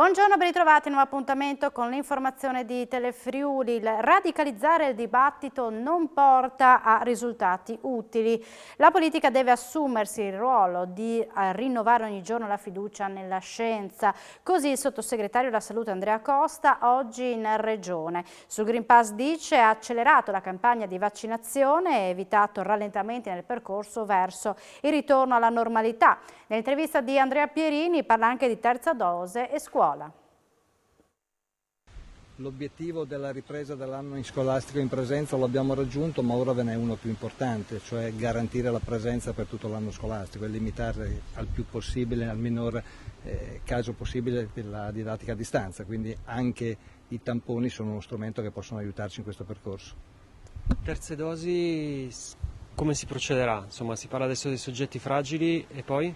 Buongiorno, ben ritrovati, nuovo appuntamento con l'informazione di Telefriuli. Il radicalizzare il dibattito non porta a risultati utili. La politica deve assumersi il ruolo di rinnovare ogni giorno la fiducia nella scienza. Così il sottosegretario della Salute Andrea Costa oggi in Regione. Sul Green Pass dice ha accelerato la campagna di vaccinazione e evitato rallentamenti nel percorso verso il ritorno alla normalità. Nell'intervista di Andrea Pierini parla anche di terza dose e scuola. L'obiettivo della ripresa dell'anno scolastico in presenza lo abbiamo raggiunto, ma ora ve n'è uno più importante, cioè garantire la presenza per tutto l'anno scolastico e limitare al più possibile, al minor caso possibile, la didattica a distanza. Quindi anche i tamponi sono uno strumento che possono aiutarci in questo percorso. Terze dosi, come si procederà? Insomma, si parla adesso dei soggetti fragili e poi?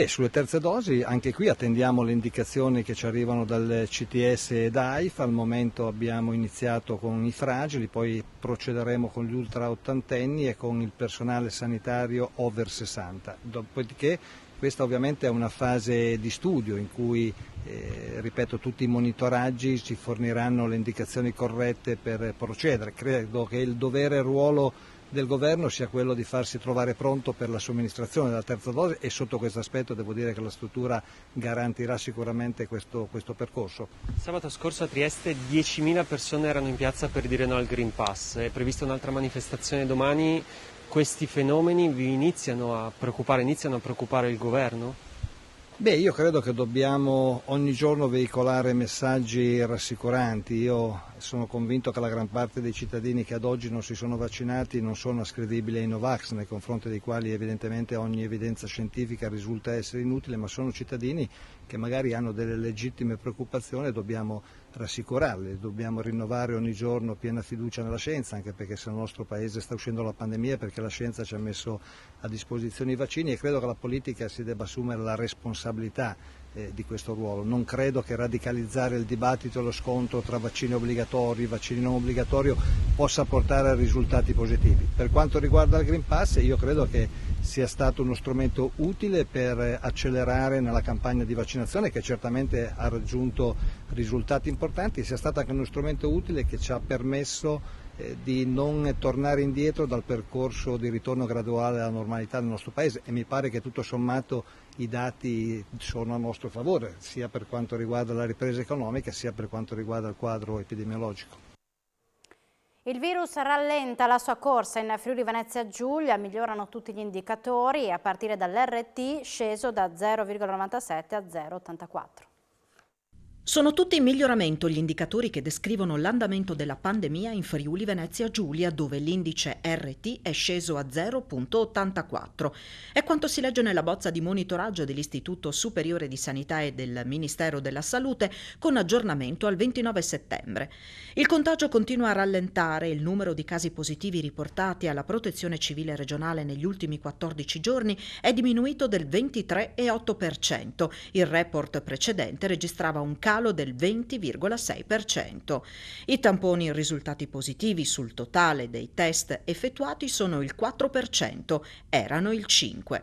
Sulle terze dosi anche qui attendiamo le indicazioni che ci arrivano dal CTS e da AIFA. Al momento abbiamo iniziato con i fragili, poi procederemo con gli ultra ottantenni e con il personale sanitario over 60. Dopodiché questa ovviamente è una fase di studio in cui, ripeto, tutti i monitoraggi ci forniranno le indicazioni corrette per procedere. Credo che il dovere e il ruolo del governo sia quello di farsi trovare pronto per la somministrazione della terza dose e sotto questo aspetto devo dire che la struttura garantirà sicuramente questo percorso. Sabato scorso a Trieste 10.000 persone erano in piazza per dire no al Green Pass, è prevista un'altra manifestazione domani. Questi fenomeni vi iniziano a preoccupare il governo? Io credo che dobbiamo ogni giorno veicolare messaggi rassicuranti. Io sono convinto che la gran parte dei cittadini che ad oggi non si sono vaccinati non sono ascrivibili ai Novax, nei confronti dei quali evidentemente ogni evidenza scientifica risulta essere inutile, ma sono cittadini che magari hanno delle legittime preoccupazioni e dobbiamo rassicurarli, dobbiamo rinnovare ogni giorno piena fiducia nella scienza, anche perché se il nostro Paese sta uscendo dalla pandemia è perché la scienza ci ha messo a disposizione i vaccini e credo che la politica si debba assumere la responsabilità di questo ruolo. Non credo che radicalizzare il dibattito e lo scontro tra vaccini obbligatori e vaccini non obbligatori possa portare a risultati positivi. Per quanto riguarda il Green Pass, io credo che sia stato uno strumento utile per accelerare nella campagna di vaccinazione che certamente ha raggiunto risultati importanti, sia stato anche uno strumento utile che ci ha permesso di non tornare indietro dal percorso di ritorno graduale alla normalità del nostro Paese e mi pare che tutto sommato i dati sono a nostro favore, sia per quanto riguarda la ripresa economica sia per quanto riguarda il quadro epidemiologico. Il virus rallenta la sua corsa in Friuli Venezia Giulia, migliorano tutti gli indicatori a partire dall'RT sceso da 0,97 a 0,84. Sono tutti in miglioramento gli indicatori che descrivono l'andamento della pandemia in Friuli Venezia Giulia, dove l'indice RT è sceso a 0,84. È quanto si legge nella bozza di monitoraggio dell'Istituto Superiore di Sanità e del Ministero della Salute con aggiornamento al 29 settembre. Il contagio continua a rallentare, il numero di casi positivi riportati alla Protezione Civile regionale negli ultimi 14 giorni è diminuito del 23,8%. Il report precedente registrava un calo del 20,6%. I tamponi risultati positivi sul totale dei test effettuati sono il 4%, erano il 5%.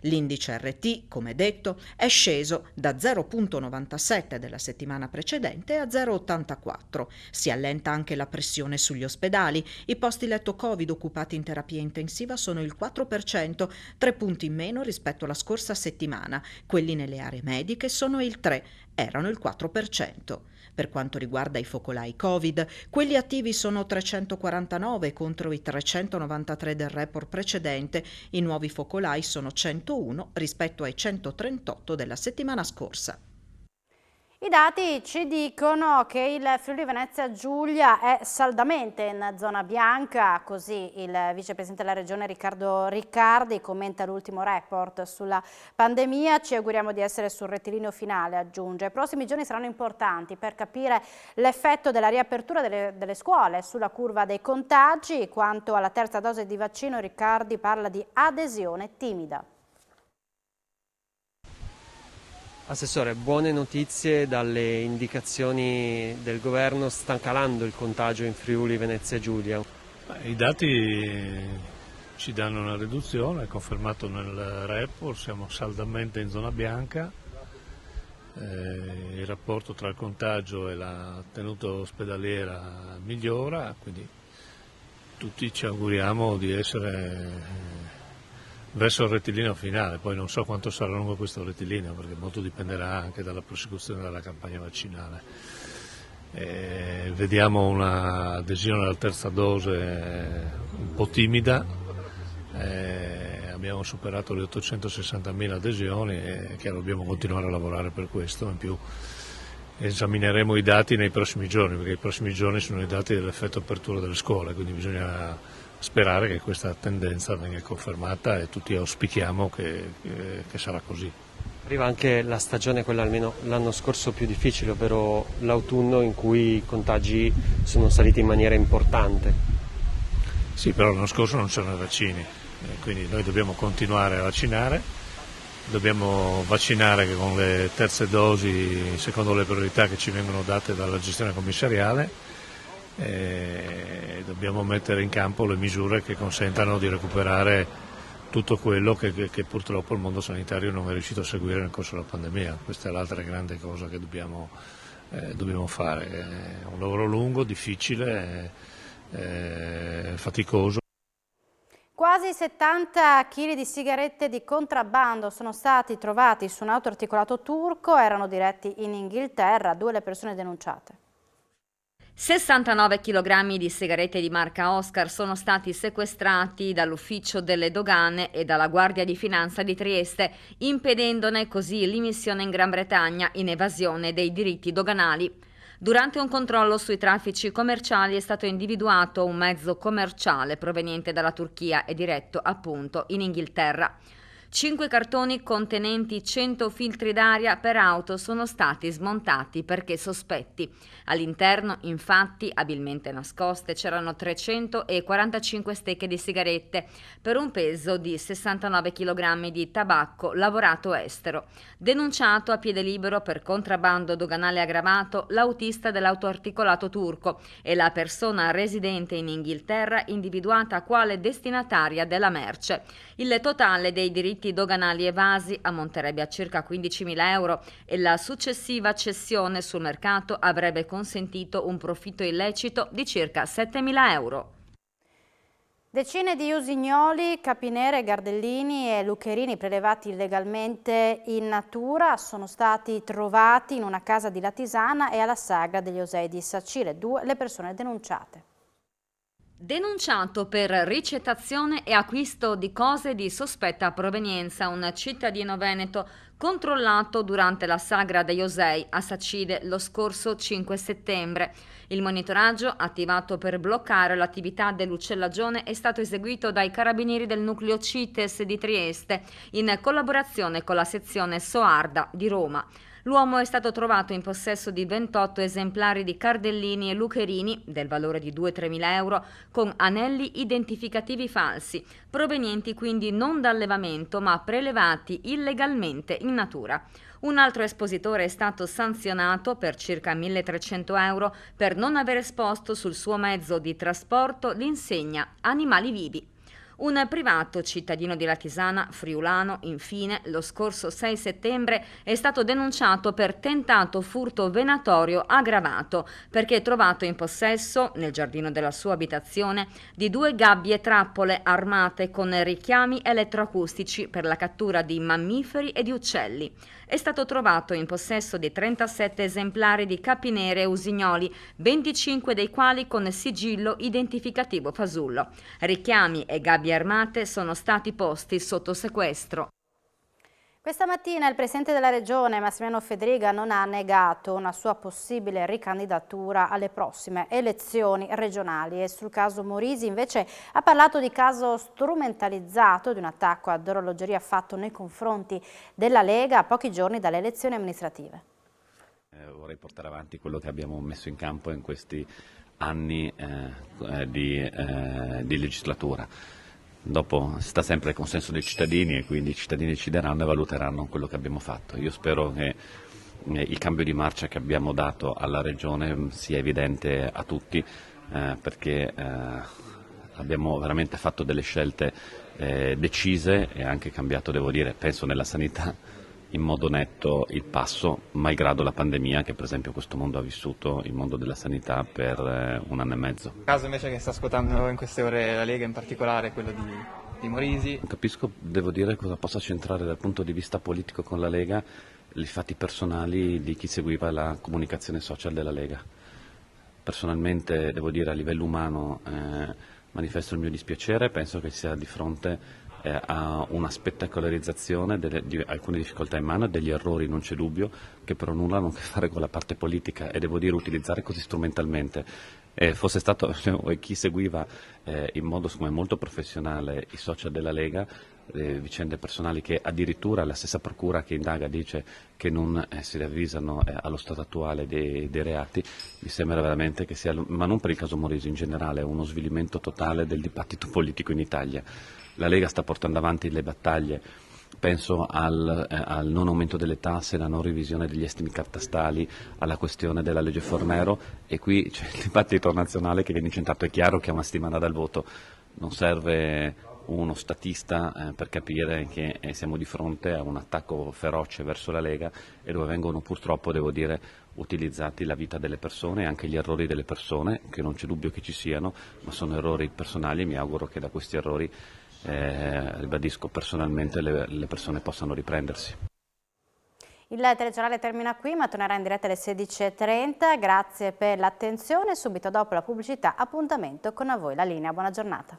L'indice RT, come detto, è sceso da 0,97 della settimana precedente a 0,84. Si allenta anche la pressione sugli ospedali. I posti letto Covid occupati in terapia intensiva sono il 4%, 3 punti in meno rispetto alla scorsa settimana. Quelli nelle aree mediche sono il 3%, erano il 4%. Per quanto riguarda i focolai Covid, quelli attivi sono 349 contro i 393 del report precedente. I nuovi focolai sono 101 rispetto ai 138 della settimana scorsa. I dati ci dicono che il Friuli Venezia Giulia è saldamente in zona bianca, così il vicepresidente della regione Riccardo Riccardi commenta l'ultimo report sulla pandemia. Ci auguriamo di essere sul rettilineo finale, aggiunge. I prossimi giorni saranno importanti per capire l'effetto della riapertura delle scuole sulla curva dei contagi. Quanto alla terza dose di vaccino, Riccardi parla di adesione timida. Assessore, buone notizie, dalle indicazioni del governo sta calando il contagio in Friuli Venezia Giulia. I dati ci danno una riduzione, è confermato nel report, siamo saldamente in zona bianca, il rapporto tra il contagio e la tenuta ospedaliera migliora, quindi tutti ci auguriamo di essere verso il rettilineo finale. Poi non so quanto sarà lungo questo rettilineo, perché molto dipenderà anche dalla prosecuzione della campagna vaccinale. Vediamo un'adesione alla terza dose un po' timida, abbiamo superato le 860.000 adesioni e chiaro, dobbiamo continuare a lavorare per questo. In più esamineremo i dati nei prossimi giorni, perché i prossimi giorni sono i dati dell'effetto apertura delle scuole, quindi bisogna sperare che questa tendenza venga confermata e tutti auspichiamo che sarà così. Arriva anche la stagione, quella almeno l'anno scorso più difficile, ovvero l'autunno, in cui i contagi sono saliti in maniera importante. Sì, però l'anno scorso non c'erano i vaccini, quindi noi dobbiamo continuare a vaccinare, dobbiamo vaccinare con le terze dosi secondo le priorità che ci vengono date dalla gestione commissariale. Dobbiamo mettere in campo le misure che consentano di recuperare tutto quello che purtroppo il mondo sanitario non è riuscito a seguire nel corso della pandemia. Questa è l'altra grande cosa che dobbiamo fare. È un lavoro lungo, difficile, faticoso. Quasi 70 kg di sigarette di contrabbando sono stati trovati su un autoarticolato turco, erano diretti in Inghilterra, 2 le persone denunciate. 69 kg di sigarette di marca Oscar sono stati sequestrati dall'ufficio delle dogane e dalla Guardia di Finanza di Trieste, impedendone così l'immissione in Gran Bretagna in evasione dei diritti doganali. Durante un controllo sui traffici commerciali è stato individuato un mezzo commerciale proveniente dalla Turchia e diretto appunto in Inghilterra. 5 cartoni contenenti 100 filtri d'aria per auto sono stati smontati perché sospetti. All'interno, infatti, abilmente nascoste, c'erano 345 stecche di sigarette per un peso di 69 kg di tabacco lavorato estero. Denunciato a piede libero per contrabbando doganale aggravato l'autista dell'autoarticolato turco e la persona residente in Inghilterra individuata quale destinataria della merce. Il totale dei diritti doganali evasi ammonterebbe a circa 15.000 euro e la successiva cessione sul mercato avrebbe consentito un profitto illecito di circa 7.000 euro. Decine di usignoli, capinere, gardellini e lucherini prelevati illegalmente in natura sono stati trovati in una casa di Latisana e alla sagra degli Osei di Sacile, 2 le persone denunciate. Denunciato per ricettazione e acquisto di cose di sospetta provenienza un cittadino veneto controllato durante la sagra degli Osei a Sacile lo scorso 5 settembre. Il monitoraggio, attivato per bloccare l'attività dell'ucellagione, è stato eseguito dai carabinieri del nucleo CITES di Trieste in collaborazione con la sezione Soarda di Roma. L'uomo è stato trovato in possesso di 28 esemplari di cardellini e lucherini, del valore di 2-3 mila euro, con anelli identificativi falsi, provenienti quindi non da allevamento ma prelevati illegalmente in natura. Un altro espositore è stato sanzionato per circa 1.300 euro per non aver esposto sul suo mezzo di trasporto l'insegna Animali Vivi. Un privato cittadino di Latisana, friulano, infine, lo scorso 6 settembre è stato denunciato per tentato furto venatorio aggravato perché è trovato in possesso, nel giardino della sua abitazione, di 2 gabbie trappole armate con richiami elettroacustici per la cattura di mammiferi e di uccelli. È stato trovato in possesso di 37 esemplari di capinere e usignoli, 25 dei quali con sigillo identificativo fasullo. Richiami e gabbie armate sono stati posti sotto sequestro. Questa mattina il Presidente della Regione, Massimiliano Fedriga, non ha negato una sua possibile ricandidatura alle prossime elezioni regionali e sul caso Morisi invece ha parlato di caso strumentalizzato di un attacco ad orologeria fatto nei confronti della Lega a pochi giorni dalle elezioni amministrative. Vorrei portare avanti quello che abbiamo messo in campo in questi anni di legislatura. Dopo sta sempre il consenso dei cittadini e quindi i cittadini decideranno e valuteranno quello che abbiamo fatto. Io spero che il cambio di marcia che abbiamo dato alla Regione sia evidente a tutti perché abbiamo veramente fatto delle scelte decise e anche cambiato, devo dire, penso nella sanità in modo netto il passo, malgrado la pandemia che per esempio questo mondo ha vissuto, il mondo della sanità, per 1 anno e mezzo. Il caso invece che sta scuotendo in queste ore la Lega, in particolare quello di Morisi. Non capisco, devo dire, cosa possa centrare dal punto di vista politico con la Lega i fatti personali di chi seguiva la comunicazione social della Lega. Personalmente, devo dire, a livello umano manifesto il mio dispiacere, penso che sia di fronte a una spettacolarizzazione di alcune difficoltà in mano e degli errori, non c'è dubbio, che però nulla hanno a che fare con la parte politica e devo dire utilizzare così strumentalmente. Fosse stato chi seguiva in modo secondo me molto professionale i social della Lega, vicende personali che addirittura la stessa procura che indaga dice che non si ravvisano allo stato attuale dei reati, mi sembra veramente che sia, ma non per il caso Morisi in generale, uno svilimento totale del dibattito politico in Italia. La Lega sta portando avanti le battaglie, penso al non aumento delle tasse, alla non revisione degli estimi catastali, alla questione della legge Fornero, e qui c'è il dibattito nazionale che viene incentrato. È chiaro che a 1 settimana dal voto non serve uno statista per capire che siamo di fronte a un attacco feroce verso la Lega e dove vengono purtroppo, devo dire, utilizzati la vita delle persone e anche gli errori delle persone, che non c'è dubbio che ci siano, ma sono errori personali e mi auguro che da questi errori, ribadisco personalmente, le persone possano riprendersi. Il telegiornale termina qui, ma tornerà in diretta alle 16:30. Grazie per l'attenzione. Subito dopo la pubblicità, appuntamento con a voi La Linea. Buona giornata.